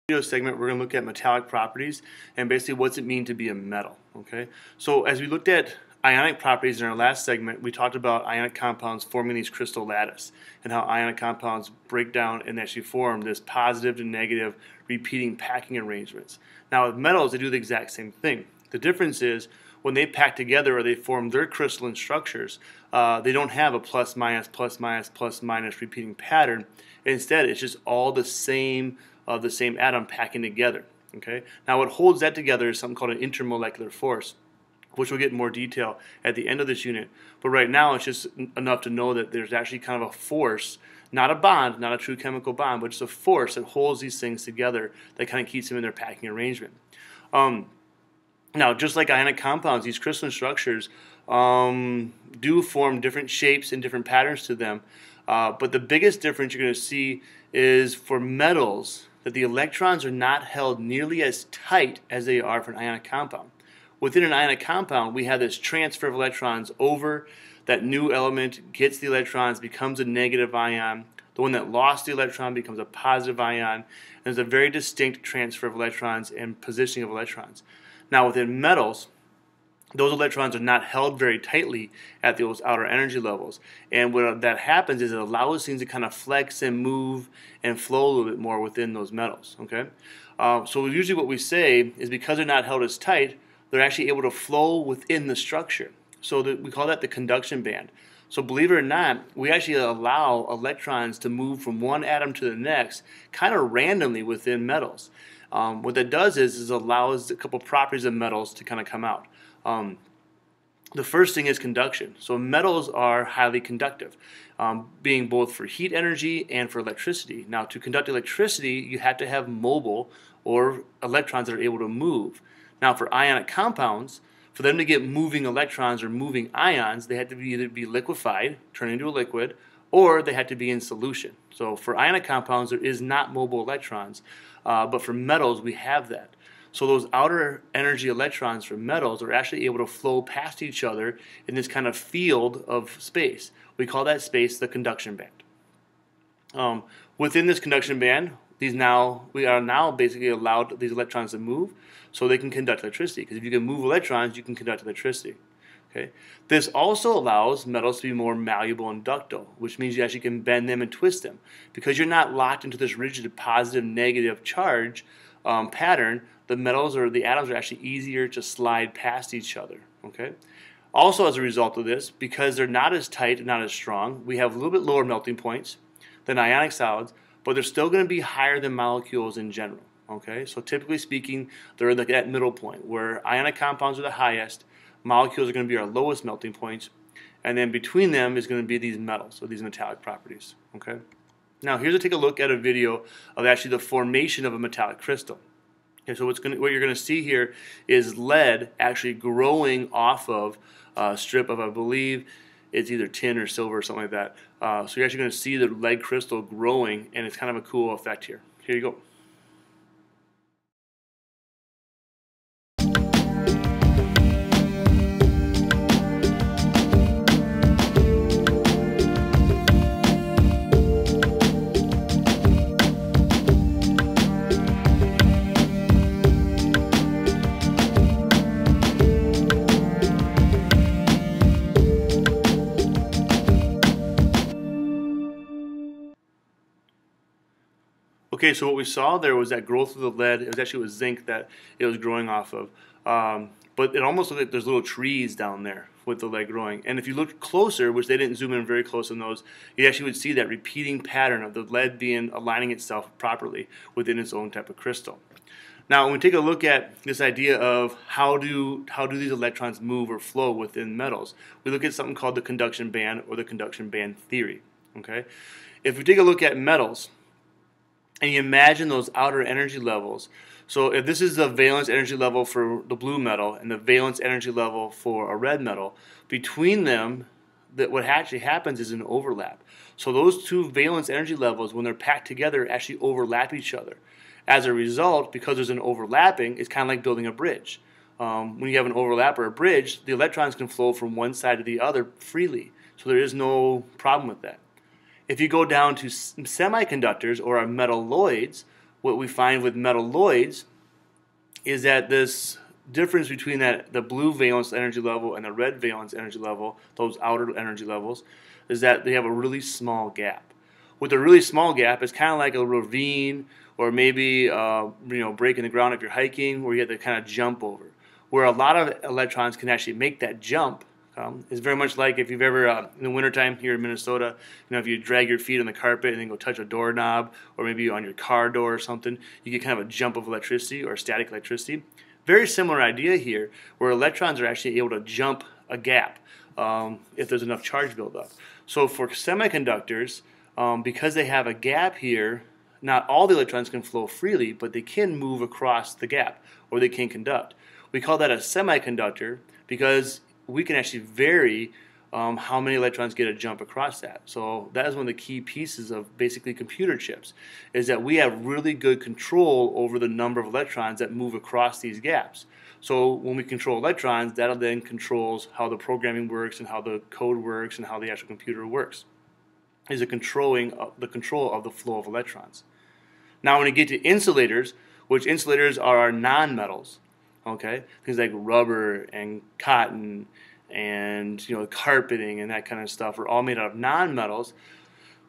Video segment, we're going to look at metallic properties and basically what's it mean to be a metal. Okay, so as we looked at ionic properties in our last segment, we talked about ionic compounds forming these crystal lattice and how ionic compounds break down and actually form this positive to negative repeating packing arrangements. Now with metals, they do the exact same thing. The difference is when they pack together or they form their crystalline structures, they don't have a plus minus repeating pattern. Instead, it's just all the same atom packing together. Okay. Now, what holds that together is something called an intermolecular force, which we'll get in more detail at the end of this unit. But right now, it's just enough to know that there's actually kind of a force, not a bond, not a true chemical bond, but just a force that holds these things together that kind of keeps them in their packing arrangement. Now, just like ionic compounds, these crystalline structures do form different shapes and different patterns to them. But the biggest difference you're going to see is for metals that the electrons are not held nearly as tight as they are for an ionic compound. Within an ionic compound, we have this transfer of electrons over. That new element gets the electrons, becomes a negative ion. The one that lost the electron becomes a positive ion. And there's a very distinct transfer of electrons and positioning of electrons. Now within metals, those electrons are not held very tightly at those outer energy levels. And what that happens is it allows things to kind of flex and move and flow a little bit more within those metals. Okay, so usually what we say is because they're not held as tight, they're actually able to flow within the structure. So we call that the conduction band. So believe it or not, we actually allow electrons to move from one atom to the next kind of randomly within metals. What that does is allows a couple properties of metals to kind of come out. The first thing is conduction. So metals are highly conductive, being both for heat energy and for electricity. Now to conduct electricity, you have to have mobile or electrons that are able to move. Now for ionic compounds, for them to get moving electrons or moving ions, they had to either be liquefied, turn into a liquid, or they had to be in solution. So for ionic compounds, there is not mobile electrons, but for metals, we have that. So those outer energy electrons for metals are actually able to flow past each other in this kind of field of space. We call that space the conduction band. Within this conduction band, we are now basically allowed these electrons to move so they can conduct electricity. Because if you can move electrons, you can conduct electricity. Okay. This also allows metals to be more malleable and ductile, which means you actually can bend them and twist them. Because you're not locked into this rigid positive-negative charge pattern, the metals or the atoms are actually easier to slide past each other. Okay. Also, as a result of this, because they're not as tight and not as strong, we have a little bit lower melting points than ionic solids, but they're still going to be higher than molecules in general. Okay. So typically speaking, they're at that middle point where ionic compounds are the highest, molecules are going to be our lowest melting points, and then between them is going to be these metals, or these metallic properties. Okay. Now here's take a look at a video of actually the formation of a metallic crystal. Okay, so what you're going to see here is lead actually growing off of a strip of, I believe, it's either tin or silver or something like that. So you're actually going to see the lead crystal growing, and it's kind of a cool effect here. Here you go. Okay, so what we saw there was that growth of the lead. It was actually with zinc that it was growing off of. But it almost looked like there's little trees down there with the lead growing. And if you look closer, which they didn't zoom in very close on those, you actually would see that repeating pattern of the lead aligning itself properly within its own type of crystal. Now, when we take a look at this idea of how do these electrons move or flow within metals, we look at something called the conduction band or the conduction band theory. Okay, if we take a look at metals, and you imagine those outer energy levels. So if this is the valence energy level for the blue metal and the valence energy level for a red metal, between them, what actually happens is an overlap. So those two valence energy levels, when they're packed together, actually overlap each other. As a result, because there's an overlapping, it's kind of like building a bridge. When you have an overlap or a bridge, the electrons can flow from one side to the other freely. So there is no problem with that. If you go down to semiconductors or our metalloids, what we find with metalloids is that this difference between the blue valence energy level and the red valence energy level, those outer energy levels, is that they have a really small gap. With a really small gap, it's kind of like a ravine, or maybe break in the ground if you're hiking, where you have to kind of jump over. Where a lot of electrons can actually make that jump is very much like if you've ever, in the wintertime here in Minnesota, if you drag your feet on the carpet and then go touch a doorknob, or maybe on your car door or something, you get kind of a jump of electricity or static electricity. Very similar idea here, where electrons are actually able to jump a gap if there's enough charge buildup. So for semiconductors, because they have a gap here, not all the electrons can flow freely, but they can move across the gap, or they can conduct. We call that a semiconductor because we can actually vary how many electrons get a jump across that. So that is one of the key pieces of basically computer chips, is that we have really good control over the number of electrons that move across these gaps. So when we control electrons, that then controls how the programming works and how the code works and how the actual computer works, is the control of the flow of electrons. Now when we get to insulators, which insulators are our non-metals, okay, things like rubber and cotton and carpeting and that kind of stuff are all made out of non-metals.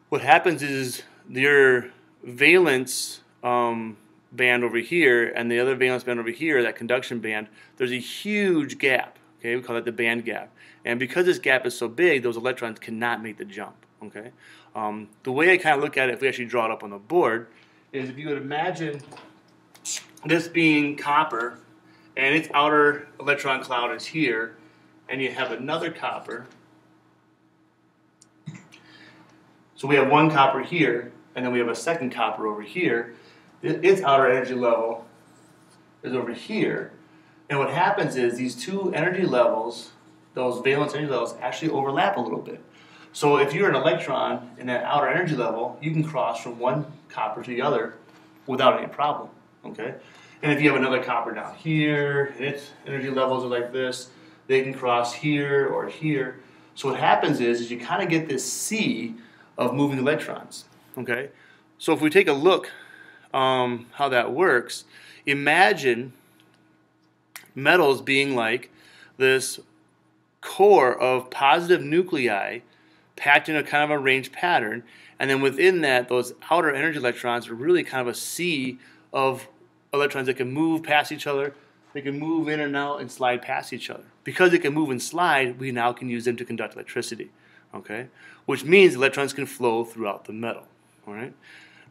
What happens is your valence band over here and the other valence band over here, that conduction band, there's a huge gap. Okay, we call that the band gap. And because this gap is so big, those electrons cannot make the jump. Okay, the way I kind of look at it, if we actually draw it up on the board, is if you would imagine this being copper, and its outer electron cloud is here, and you have another copper. So we have one copper here, and then we have a second copper over here. Its outer energy level is over here. And what happens is these two energy levels, those valence energy levels, actually overlap a little bit. So if you're an electron in that outer energy level, you can cross from one copper to the other without any problem. Okay? And if you have another copper down here, and its energy levels are like this, they can cross here or here. So what happens is you kind of get this sea of moving electrons. Okay? So if we take a look how that works, imagine metals being like this core of positive nuclei packed in a kind of arranged pattern, and then within that, those outer energy electrons are really kind of a sea of electrons that can move past each other. They can move in and out and slide past each other. Because they can move and slide, we now can use them to conduct electricity. Okay? Which means electrons can flow throughout the metal. All right?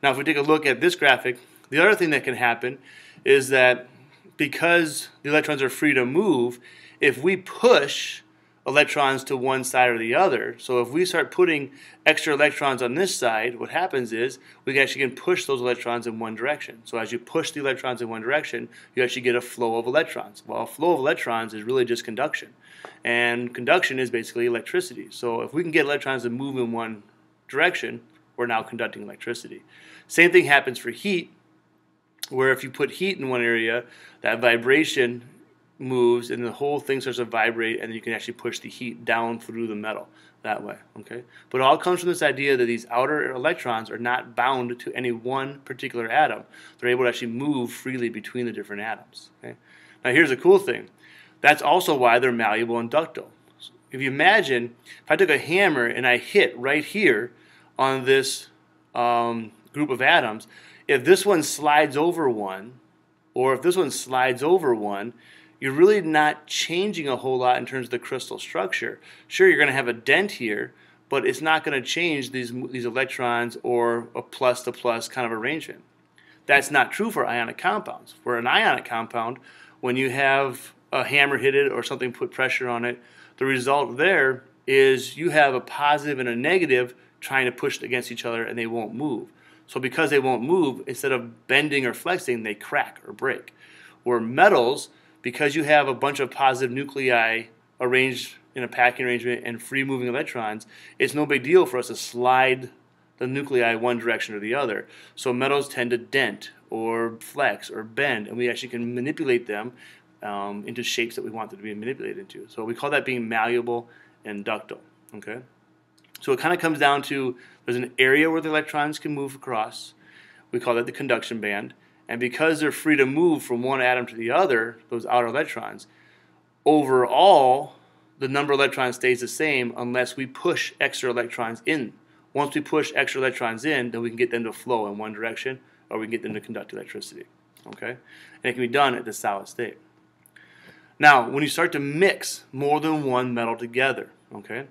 Now if we take a look at this graphic, the other thing that can happen is that because the electrons are free to move, if we push electrons to one side or the other, so if we start putting extra electrons on this side, what happens is we actually can push those electrons in one direction. So as you push the electrons in one direction, you actually get a flow of electrons. Well, a flow of electrons is really just conduction. And conduction is basically electricity. So if we can get electrons to move in one direction, we're now conducting electricity. Same thing happens for heat, where if you put heat in one area, that vibration moves and the whole thing starts to vibrate, and then you can actually push the heat down through the metal that way. Okay, but it all comes from this idea that these outer electrons are not bound to any one particular atom. They're able to actually move freely between the different atoms. Okay, now here's the cool thing. That's also why they're malleable and ductile. If you imagine, if I took a hammer and I hit right here on this group of atoms, if this one slides over one, or if this one slides over one, you're really not changing a whole lot in terms of the crystal structure. Sure, you're going to have a dent here, but it's not going to change these electrons or a plus to plus kind of arrangement. That's not true for ionic compounds. For an ionic compound, when you have a hammer hit it or something put pressure on it, the result there is you have a positive and a negative trying to push against each other, and they won't move. So because they won't move, instead of bending or flexing, they crack or break. Where metals, because you have a bunch of positive nuclei arranged in a packing arrangement and free moving electrons, it's no big deal for us to slide the nuclei one direction or the other. So metals tend to dent or flex or bend, and we actually can manipulate them into shapes that we want them to be manipulated into. So we call that being malleable and ductile. Okay? So it kind of comes down to there's an area where the electrons can move across. we call that the conduction band. And because they're free to move from one atom to the other, those outer electrons, overall, the number of electrons stays the same unless we push extra electrons in. Once we push extra electrons in, then we can get them to flow in one direction, or we can get them to conduct electricity. Okay? And it can be done at the solid state. Now, when you start to mix more than one metal together, okay,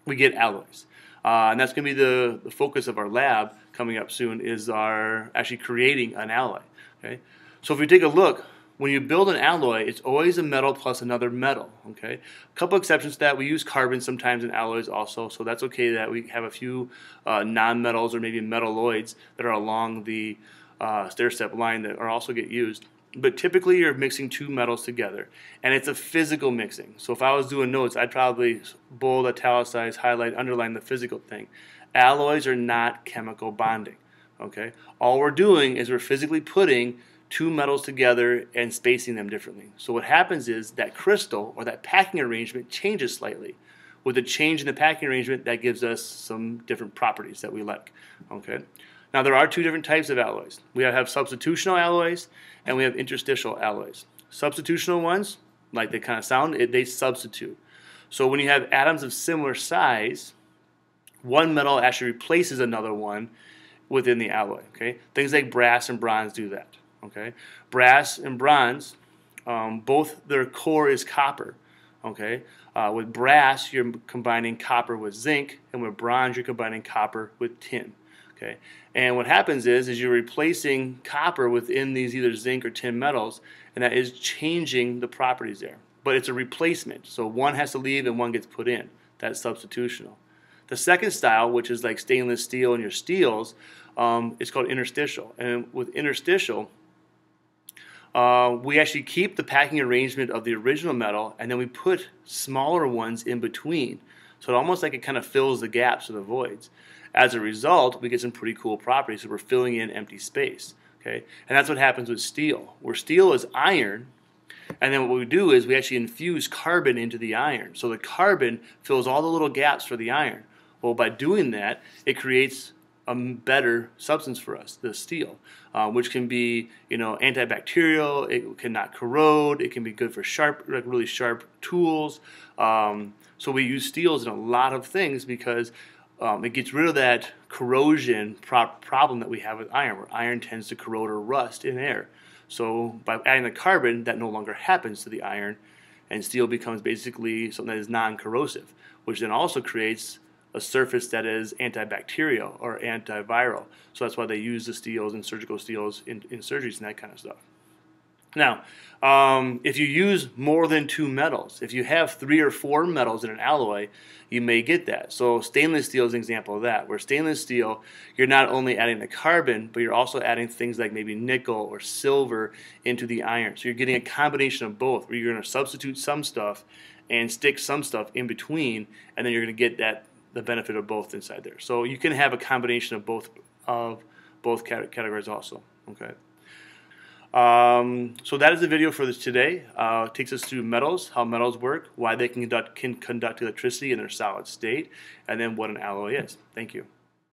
we get alloys. And that's going to be the focus of our lab coming up soon, is our actually creating an alloy. Okay? So if we take a look, when you build an alloy, it's always a metal plus another metal. Okay? A couple exceptions to that. We use carbon sometimes in alloys also, so that's okay that we have a few non-metals or maybe metalloids that are along the stair-step line that are also get used. But typically you're mixing two metals together, and it's a physical mixing. So if I was doing notes, I'd probably bold, italicize, highlight, underline the physical thing. Alloys are not chemical bonding. Okay? All we're doing is we're physically putting two metals together and spacing them differently. So what happens is that crystal or that packing arrangement changes slightly. With a change in the packing arrangement, that gives us some different properties that we like. Okay? Now there are two different types of alloys. We have substitutional alloys and we have interstitial alloys. Substitutional ones, like they kind of sound, they substitute. So when you have atoms of similar size, one metal actually replaces another one within the alloy. Okay? Things like brass and bronze do that. Okay? Brass and bronze, both their core is copper. Okay? With brass, you're combining copper with zinc, and with bronze, you're combining copper with tin. Okay? And what happens is you're replacing copper within these either zinc or tin metals, and that is changing the properties there. But it's a replacement, so one has to leave and one gets put in. That's substitutional. The second style, which is like stainless steel and your steels, is called interstitial. And with interstitial, we actually keep the packing arrangement of the original metal, and then we put smaller ones in between. So it almost like it kind of fills the gaps or the voids. As a result, we get some pretty cool properties. So we're filling in empty space. Okay? And that's what happens with steel. Where steel is iron, and then what we do is we actually infuse carbon into the iron. So the carbon fills all the little gaps for the iron. Well, by doing that, it creates a better substance for us, the steel, which can be, antibacterial. It cannot corrode. It can be good for sharp, like really sharp tools. So we use steels in a lot of things because it gets rid of that corrosion problem that we have with iron, where iron tends to corrode or rust in air. So by adding the carbon, that no longer happens to the iron, and steel becomes basically something that is non-corrosive, which then also creates a surface that is antibacterial or antiviral. So that's why they use the steels and surgical steels in surgeries and that kind of stuff. Now, if you use more than two metals, if you have 3 or 4 metals in an alloy, you may get that. So stainless steel is an example of that, where stainless steel, you're not only adding the carbon, but you're also adding things like maybe nickel or silver into the iron. So you're getting a combination of both, where you're going to substitute some stuff and stick some stuff in between, and then you're going to get the benefit of both inside there. So you can have a combination of both categories also. Okay. So that is the video for this today. It takes us through metals, how metals work, why they can conduct electricity in their solid state, and then what an alloy is. Thank you.